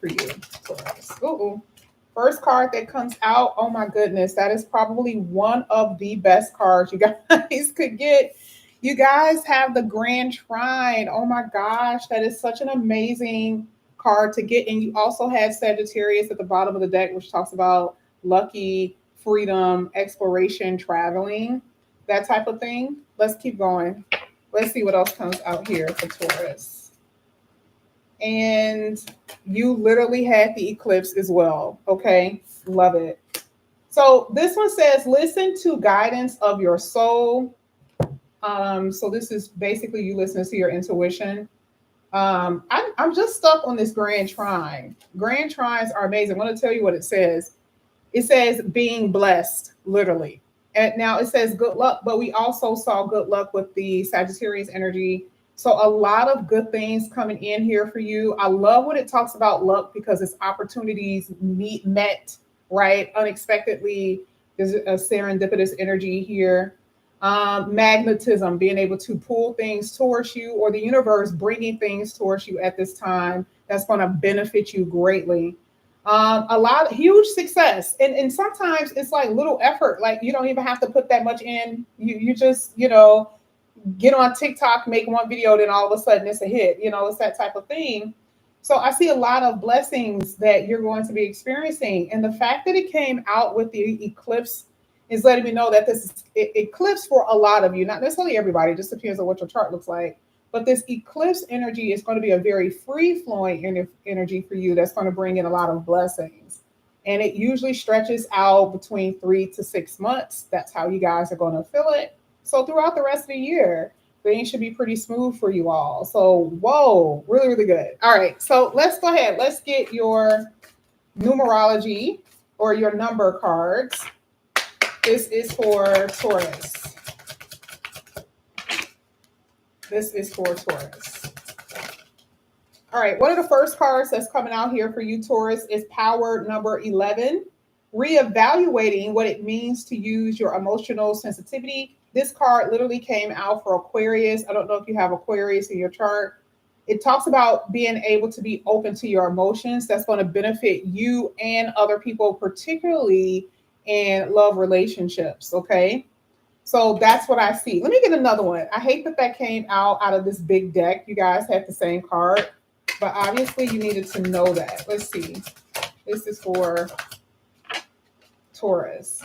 for you, Taurus. Ooh. First card that comes out. Oh my goodness, that is probably one of the best cards you guys could get. You guys have the Grand Trine. Oh my gosh, that is such an amazing card to get. And you also have Sagittarius at the bottom of the deck, which talks about lucky, freedom, exploration, traveling, that type of thing. Let's keep going. Let's see what else comes out here for Taurus. And you literally had the eclipse as well. Okay, love it. So this one says, listen to guidance of your soul. So this is basically you listening to your intuition. I'm just stuck on this Grand Trine. Grand Trines are amazing. I want to tell you what it says. It says being blessed, literally. And now it says good luck, but we also saw good luck with the Sagittarius energy. So a lot of good things coming in here for you. I love when it talks about luck because it's opportunities met, right? Unexpectedly. There's a serendipitous energy here. Magnetism, being able to pull things towards you, or the universe bringing things towards you at this time that's going to benefit you greatly. A lot of huge success, and sometimes it's like little effort, like you don't even have to put that much in. You just get on TikTok, make one video, then all of a sudden it's a hit. It's that type of thing. So I see a lot of blessings that you're going to be experiencing, and the fact that it came out with the eclipse is letting me know that this is eclipse for a lot of you, not necessarily everybody. It just depends on what your chart looks like. But this eclipse energy is going to be a very free-flowing energy for you that's going to bring in a lot of blessings. And it usually stretches out between 3 to 6 months. That's how you guys are going to feel it. So throughout the rest of the year, things should be pretty smooth for you all. So, whoa, really, really good. All right, so let's go ahead. Let's get your numerology or your number cards. This is for Taurus. This is for Taurus. All right, one of the first cards that's coming out here for you, Taurus, is power number 11. Reevaluating what it means to use your emotional sensitivity. This card literally came out for Aquarius. I don't know if you have Aquarius in your chart. It talks about being able to be open to your emotions. That's going to benefit you and other people, particularly in love relationships, okay? So that's what I see. Let me get another one. I hate that came out of this big deck. You guys have the same card, but obviously you needed to know that. Let's see. This is for Taurus.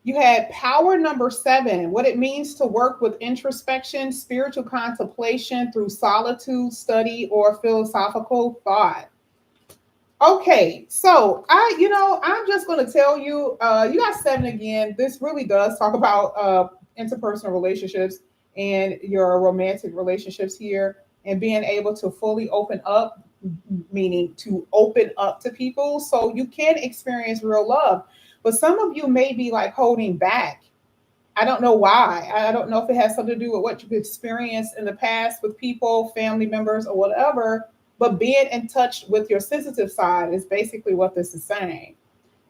You had power number 7, what it means to work with introspection, spiritual contemplation through solitude, study, or philosophical thought. Okay, so I'm just going to tell you, you got 7 again. This really does talk about interpersonal relationships and your romantic relationships here, and being able to fully open up, meaning to open up to people so you can experience real love. But some of you may be like holding back. I don't know why. I don't know if it has something to do with what you've experienced in the past with people, family members, or whatever. But being in touch with your sensitive side is basically what this is saying.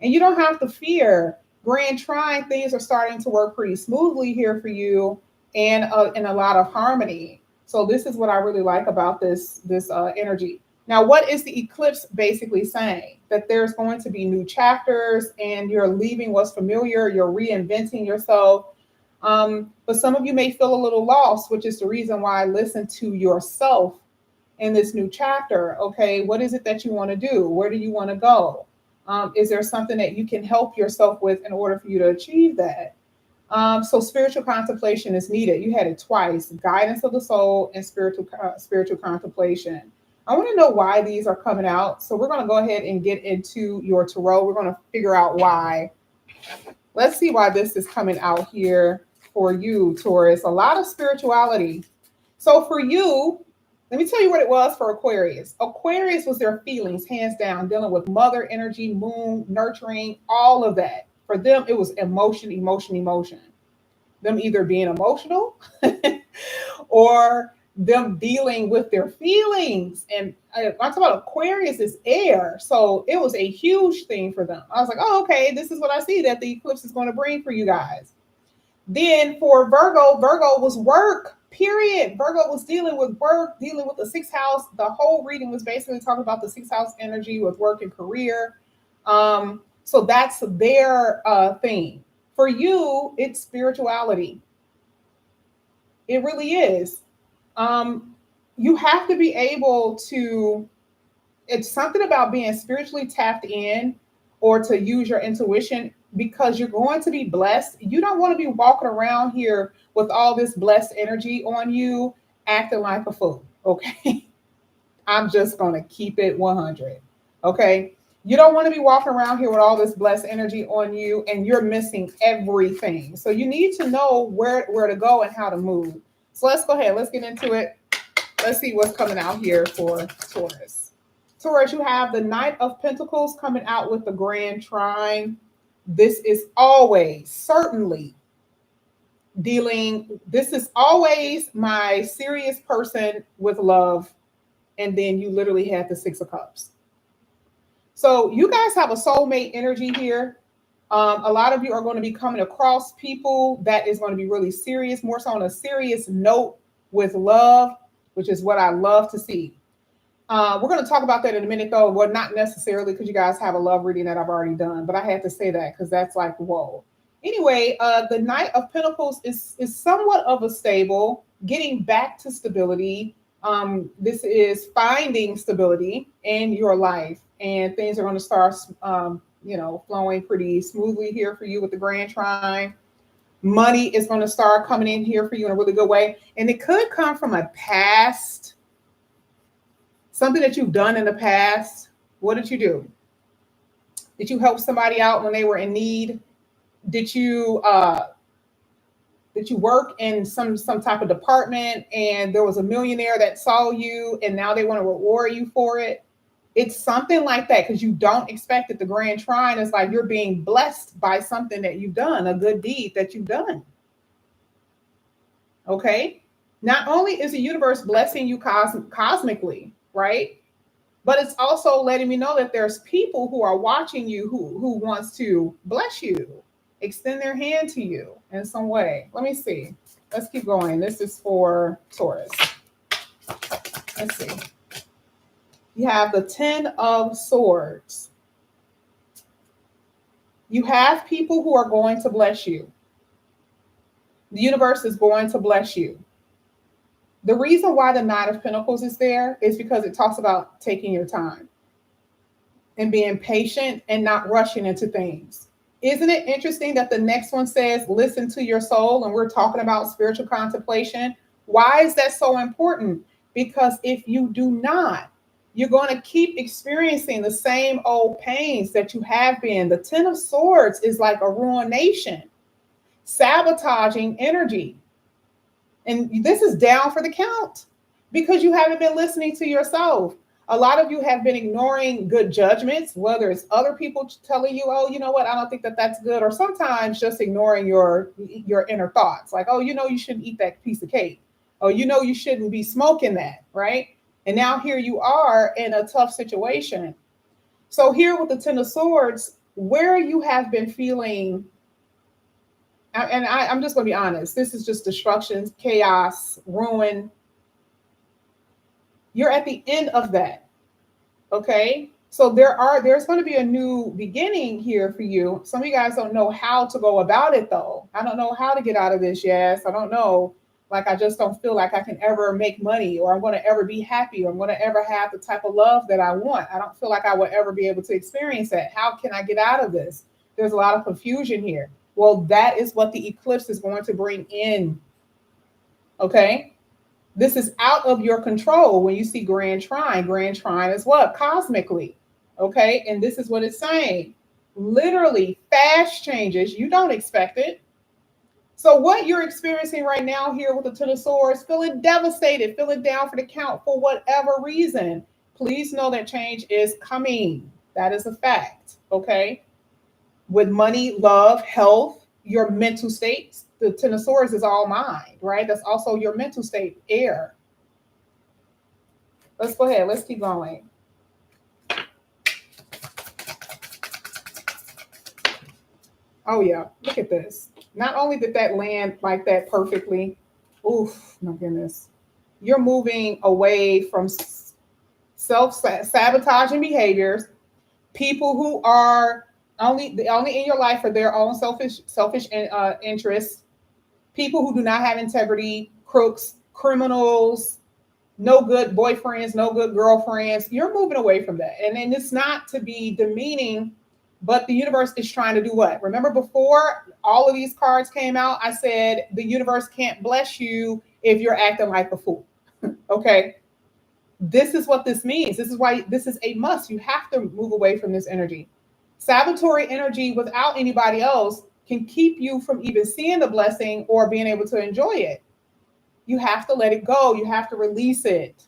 And you don't have to fear. Grand Trine, things are starting to work pretty smoothly here for you, and in a lot of harmony. So this is what I really like about this energy. Now, what is the eclipse basically saying? That there's going to be new chapters, and you're leaving what's familiar. You're reinventing yourself. But some of you may feel a little lost, which is the reason why I listen to yourself in this new chapter. Okay, what is it that you want to do? Where do you want to go? Is there something that you can help yourself with in order for you to achieve that? So spiritual contemplation is needed. You had it twice: guidance of the soul and spiritual contemplation. I want to know why these are coming out. So we're going to go ahead and get into your tarot. We're going to figure out why. Let's see why this is coming out here for you, Taurus. A lot of spirituality. So for you, let me tell you what it was for Aquarius. Aquarius was their feelings, hands down, dealing with mother energy, moon, nurturing, all of that. For them, it was emotion, emotion, emotion. Them either being emotional or them dealing with their feelings. And I talk about Aquarius is air. So it was a huge thing for them. I was like, oh, okay, this is what I see that the eclipse is going to bring for you guys. Then for Virgo, Virgo was work, period. Virgo was dealing with work, dealing with the sixth house. The whole reading was basically talking about the sixth house energy with work and career. So that's their theme. For you, it's spirituality. It really is. You have to be able to, it's something about being spiritually tapped in or to use your intuition because you're going to be blessed. You don't want to be walking around here with all this blessed energy on you, acting like a fool. Okay. I'm just going to keep it 100. Okay. You don't want to be walking around here with all this blessed energy on you and you're missing everything. So you need to know where to go and how to move. So let's go ahead. Let's get into it. Let's see what's coming out here for Taurus. Taurus, you have the Knight of Pentacles coming out with the Grand Trine. This is always, certainly this is always my serious person with love. And then you literally have the Six of Cups. So you guys have a soulmate energy here. A lot of you are going to be coming across people that is going to be really serious, more so on a serious note with love, which is what I love to see. We're going to talk about that in a minute, though. Well, not necessarily because you guys have a love reading that I've already done, but I had to say that because that's like, whoa. Anyway, the Knight of Pentacles is somewhat of a stable, getting back to stability. This is finding stability in your life, and things are going to start, flowing pretty smoothly here for you with the Grand Trine. Money is going to start coming in here for you in a really good way, and it could come from a past, something that you've done in the past. What did you do? Did you help somebody out when they were in need? Did you work in some type of department and there was a millionaire that saw you and now they want to reward you for it? It's something like that because you don't expect it. The Grand Trine is like you're being blessed by something that you've done, a good deed that you've done. Okay? Not only is the universe blessing you cosmically, right? But it's also letting me know that there's people who are watching you who wants to bless you, extend their hand to you in some way. Let me see. Let's keep going. This is for Taurus. Let's see. You have the 10 of Swords. You have people who are going to bless you. The universe is going to bless you. The reason why the Knight of Pentacles is there is because it talks about taking your time and being patient and not rushing into things. Isn't it interesting that the next one says, listen to your soul, and we're talking about spiritual contemplation? Why is that so important? Because if you do not, you're going to keep experiencing the same old pains that you have been. The 10 of Swords is like a ruination, sabotaging energy. And this is down for the count because you haven't been listening to yourself. A lot of you have been ignoring good judgments, whether it's other people telling you, oh, you know what, I don't think that that's good. Or sometimes just ignoring your inner thoughts. Like, oh, you shouldn't eat that piece of cake. Oh, you shouldn't be smoking that, right? And now here you are in a tough situation. So here with the 10 of Swords, where you have been feeling, and I'm just going to be honest, this is just destruction, chaos, ruin. You're at the end of that. Okay. So there's going to be a new beginning here for you. Some of you guys don't know how to go about it though. I don't know how to get out of this. Yes. I don't know. Like, I just don't feel like I can ever make money or I'm going to ever be happy or I'm going to ever have the type of love that I want. I don't feel like I will ever be able to experience that. How can I get out of this? There's a lot of confusion here. Well, that is what the eclipse is going to bring in. Okay. This is out of your control. When you see Grand Trine is what? Cosmically. Okay. And this is what it's saying. Literally fast changes. You don't expect it. So what you're experiencing right now here with the 10 of Swords, feeling devastated, feeling down for the count for whatever reason, please know that change is coming. That is a fact. Okay. With money, love, health, your mental states, the 10 of Swords is all mind, right? That's also your mental state, air. Let's go ahead. Let's keep going. Oh, yeah. Look at this. Not only did that land like that perfectly, Oof, my goodness. You're moving away from self-sabotaging behaviors, people who are only in your life for their own selfish interests, people who do not have integrity, crooks, criminals, no good boyfriends, no good girlfriends. You're moving away from that. And it's not to be demeaning, but the universe is trying to do what? Remember before all of these cards came out, I said the universe can't bless you if you're acting like a fool. Okay. This is what this means. This is why this is a must. You have to move away from this energy. Sabotory energy without anybody else can keep you from even seeing the blessing or being able to enjoy it. You have to let it go. You have to release it.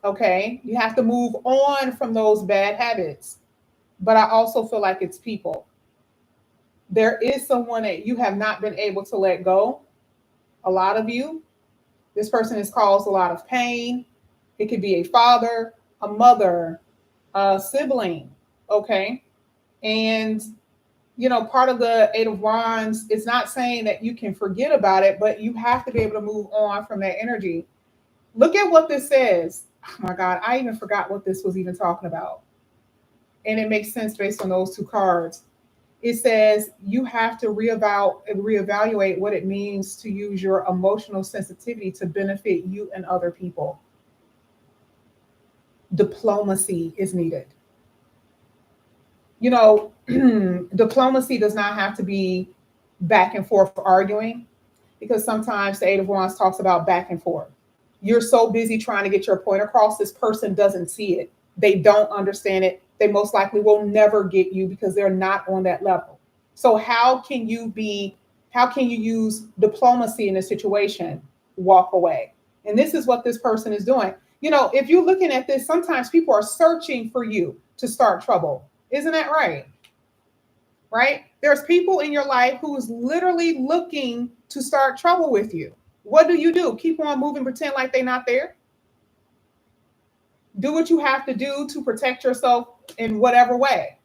Okay. You have to move on from those bad habits. But I also feel like it's people. There is someone that you have not been able to let go. A lot of you. This person has caused a lot of pain. It could be a father, a mother, a sibling. Okay. And, you know, part of the Eight of Wands is not saying that you can forget about it, but you have to be able to move on from that energy. Look at what this says. Oh my God, I even forgot what this was even talking about. And it makes sense based on those two cards. It says you have to reevaluate what it means to use your emotional sensitivity to benefit you and other people. Diplomacy is needed. You know, diplomacy does not have to be back and forth arguing, because sometimes the Eight of Wands talks about back and forth. You're so busy trying to get your point across, this person doesn't see it. They don't understand it. They most likely will never get you because they're not on that level. So how can you use diplomacy in a situation? Walk away. And this is what this person is doing. You know, if you're looking at this, sometimes people are searching for you to start trouble. Isn't that right? Right? There's people in your life who is literally looking to start trouble with you. What do? Keep on moving, pretend like they're not there. Do what you have to do to protect yourself in whatever way.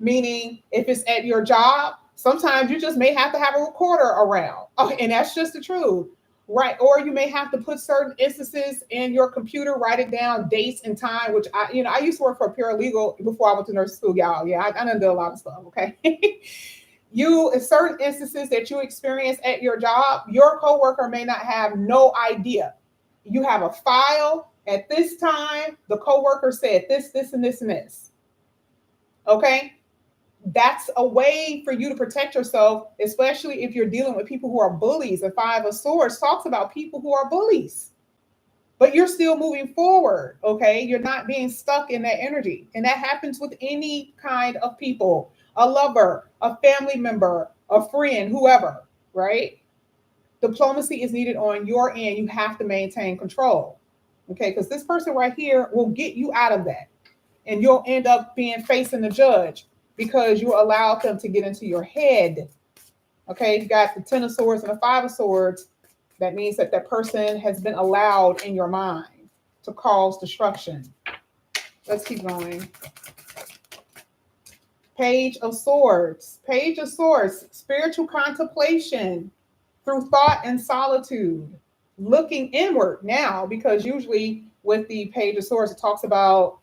Meaning, if it's at your job, sometimes you just may have to have a recorder around. Oh, and that's just the truth. Right. Or you may have to put certain instances in your computer, write it down, dates and time, which I used to work for a paralegal before I went to nursing school, y'all. Yeah, I done did a lot of stuff. Okay. Certain instances that you experience at your job, your coworker may not have no idea. You have a file at this time. The coworker said this, and this, and this. Okay. That's a way for you to protect yourself, especially if you're dealing with people who are bullies. The Five of Swords talks about people who are bullies, but you're still moving forward. Okay. You're not being stuck in that energy. And that happens with any kind of people, a lover, a family member, a friend, whoever, right? Diplomacy is needed on your end. You have to maintain control. Okay. Because this person right here will get you out of that. And you'll end up facing the judge because you allowed them to get into your head. Okay, you got the Ten of Swords and the Five of Swords. That means that person has been allowed in your mind to cause destruction. Let's keep going. Page of Swords. Page of Swords. Spiritual contemplation through thought and solitude. Looking inward now, because usually with the Page of Swords, it talks about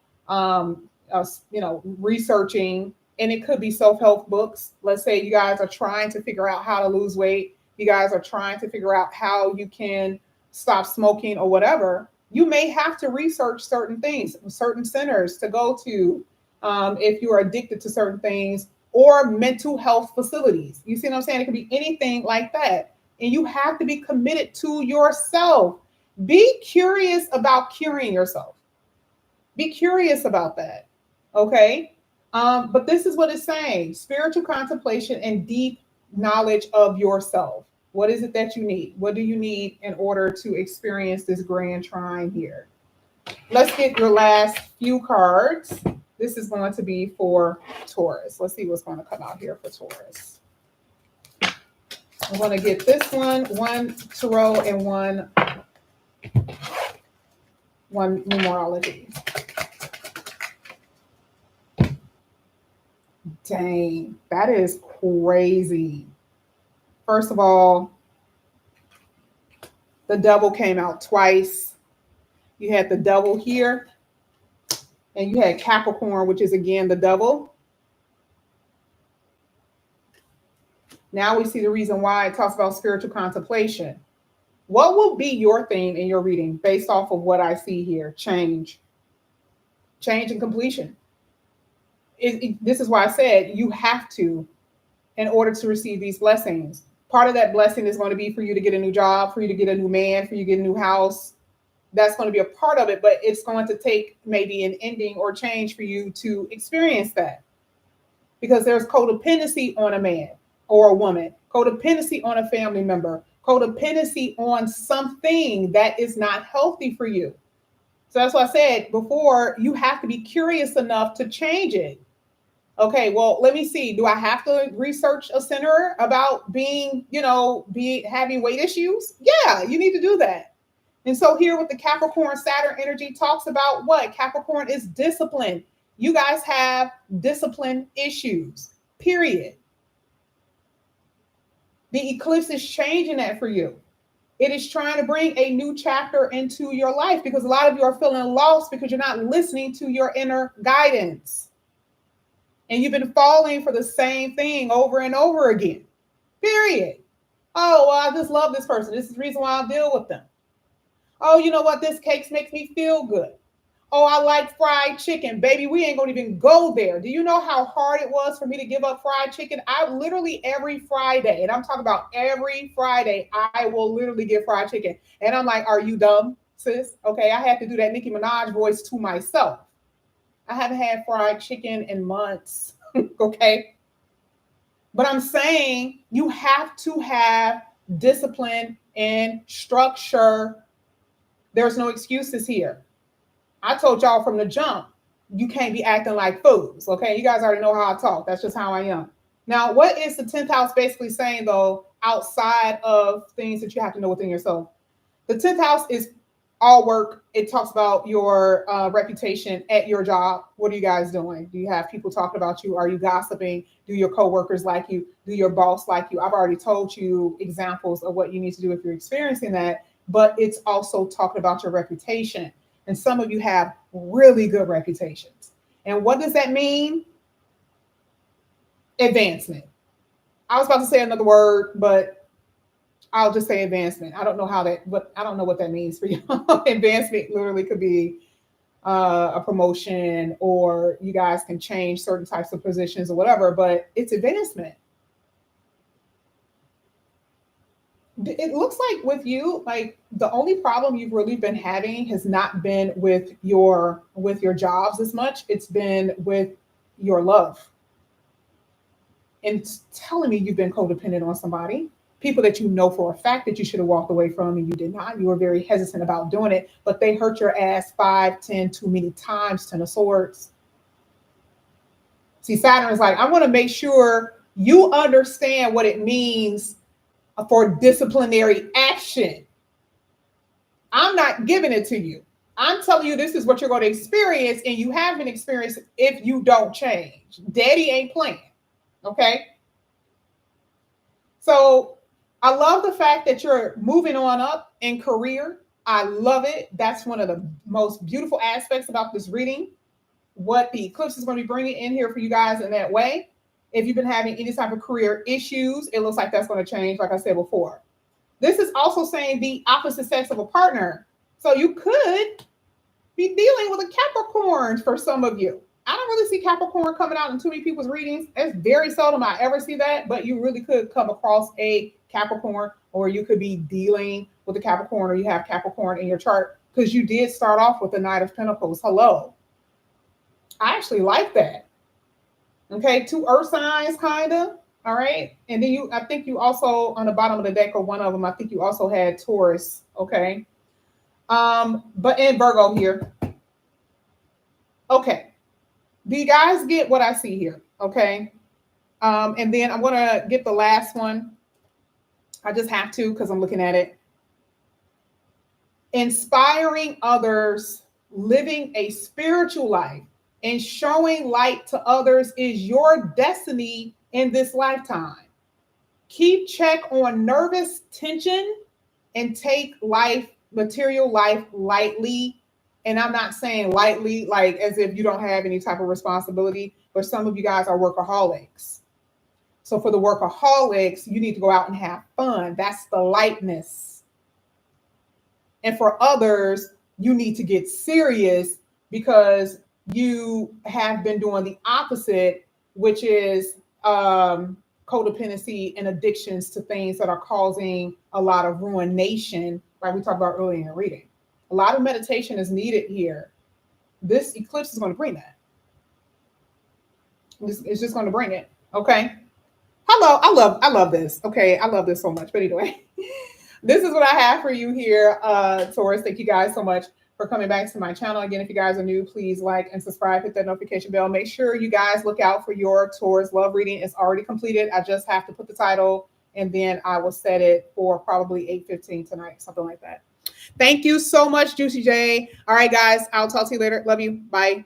researching, and it could be self-help books. Let's say you guys are trying to figure out how to lose weight. You guys are trying to figure out how you can stop smoking or whatever. You may have to research certain things, certain centers to go to if you are addicted to certain things, or mental health facilities. You see what I'm saying? It could be anything like that. And you have to be committed to yourself. Be curious about curing yourself. Be curious about that. Okay. But this is what it's saying: spiritual contemplation and deep knowledge of yourself. What is it that you need? What do you need in order to experience this grand trine here? Let's get your last few cards. This is going to be for Taurus. Let's see what's going to come out here for Taurus. I'm going to get this one tarot, and one numerology. Dang, that is crazy. First of all, The double came out twice. You had the double here, and you had Capricorn, which is again the double. Now we see the reason why it talks about spiritual contemplation. What will be your theme in your reading based off of what I see here? Change. Change and completion. This is why I said you have to, in order to receive these blessings. Part of that blessing is going to be for you to get a new job, for you to get a new man, for you to get a new house. That's going to be a part of it, but it's going to take maybe an ending or change for you to experience that. Because there's codependency on a man or a woman, codependency on a family member, codependency on something that is not healthy for you. So that's why I said before, you have to be curious enough to change it. Okay, well, let me see. Do I have to research a center about having weight issues? Yeah, you need to do that. And so here with the Capricorn Saturn energy talks about what? Capricorn is discipline. You guys have discipline issues, period. The eclipse is changing that for you. It is trying to bring a new chapter into your life because a lot of you are feeling lost because you're not listening to your inner guidance. And you've been falling for the same thing over and over again, period. Oh, well, I just love this person. This is the reason why I deal with them. Oh, you know what? This cake makes me feel good. Oh, I like fried chicken. Baby, we ain't going to even go there. Do you know how hard it was for me to give up fried chicken? I literally every Friday, and I'm talking about every Friday, I will literally get fried chicken. And I'm like, are you dumb, sis? Okay, I have to do that Nicki Minaj voice to myself. I haven't had fried chicken in months, okay? But I'm saying you have to have discipline and structure. There's no excuses here. I told y'all from the jump, you can't be acting like fools, okay? You guys already know how I talk. That's just how I am. Now, what is the 10th house basically saying, though, outside of things that you have to know within yourself? The 10th house is all work. It talks about your reputation at your job. What are you guys doing? Do you have people talking about you? Are you gossiping? Do your coworkers like you? Do your boss like you? I've already told you examples of what you need to do if you're experiencing that, but it's also talking about your reputation. And some of you have really good reputations. And what does that mean? Advancement. I was about to say another word, but I'll just say advancement. I don't know I don't know what that means for you. Advancement literally could be a promotion, or you guys can change certain types of positions or whatever, but it's advancement. It looks like with you, like the only problem you've really been having has not been with your jobs as much. It's been with your love. And it's telling me you've been codependent on somebody. People that you know for a fact that you should have walked away from and you did not. You were very hesitant about doing it, but they hurt your ass 5, 10, too many times, 10 of swords. See, Saturn is like, I want to make sure you understand what it means for disciplinary action. I'm not giving it to you. I'm telling you this is what you're going to experience, and you haven't experienced it if you don't change. Daddy ain't playing, okay? So I love the fact that you're moving on up in career. I love it. That's one of the most beautiful aspects about this reading, what the eclipse is going to be bringing in here for you guys in that way. If you've been having any type of career issues, it looks like that's going to change, like I said before. This is also saying the opposite sex of a partner. So you could be dealing with a Capricorn for some of you. I don't really see Capricorn coming out in too many people's readings. It's very seldom I ever see that, but you really could come across a Capricorn, or you could be dealing with a Capricorn, or you have Capricorn in your chart because you did start off with the Knight of Pentacles. Hello. I actually like that. Okay, 2 earth signs, kind of. All right. And then I think you also, on the bottom of the deck, or one of them, I think you also had Taurus. Okay. But in Virgo here. Okay. Do you guys get what I see here? Okay. And then I'm going to get the last one. I just have to because I'm looking at it. Inspiring others, living a spiritual life, and showing light to others is your destiny in this lifetime. Keep check on nervous tension and take life, material life, lightly. And I'm not saying lightly like as if you don't have any type of responsibility, but some of you guys are workaholics. So for the workaholics, you need to go out and have fun. That's the lightness. And for others, you need to get serious because you have been doing the opposite, which is codependency and addictions to things that are causing a lot of ruination, like we talked about earlier in the reading. A lot of meditation is needed here. This eclipse is going to bring that. It's just going to bring it. Okay. Hello. I love this. Okay. I love this so much. But anyway, this is what I have for you here, Taurus. Thank you guys so much for coming back to my channel. Again, if you guys are new, please like and subscribe, hit that notification bell. Make sure you guys look out for your Taurus love reading. It's already completed. I just have to put the title and then I will set it for probably 8:15 tonight, something like that. Thank you so much, Juicy J. All right, guys, I'll talk to you later. Love you. Bye.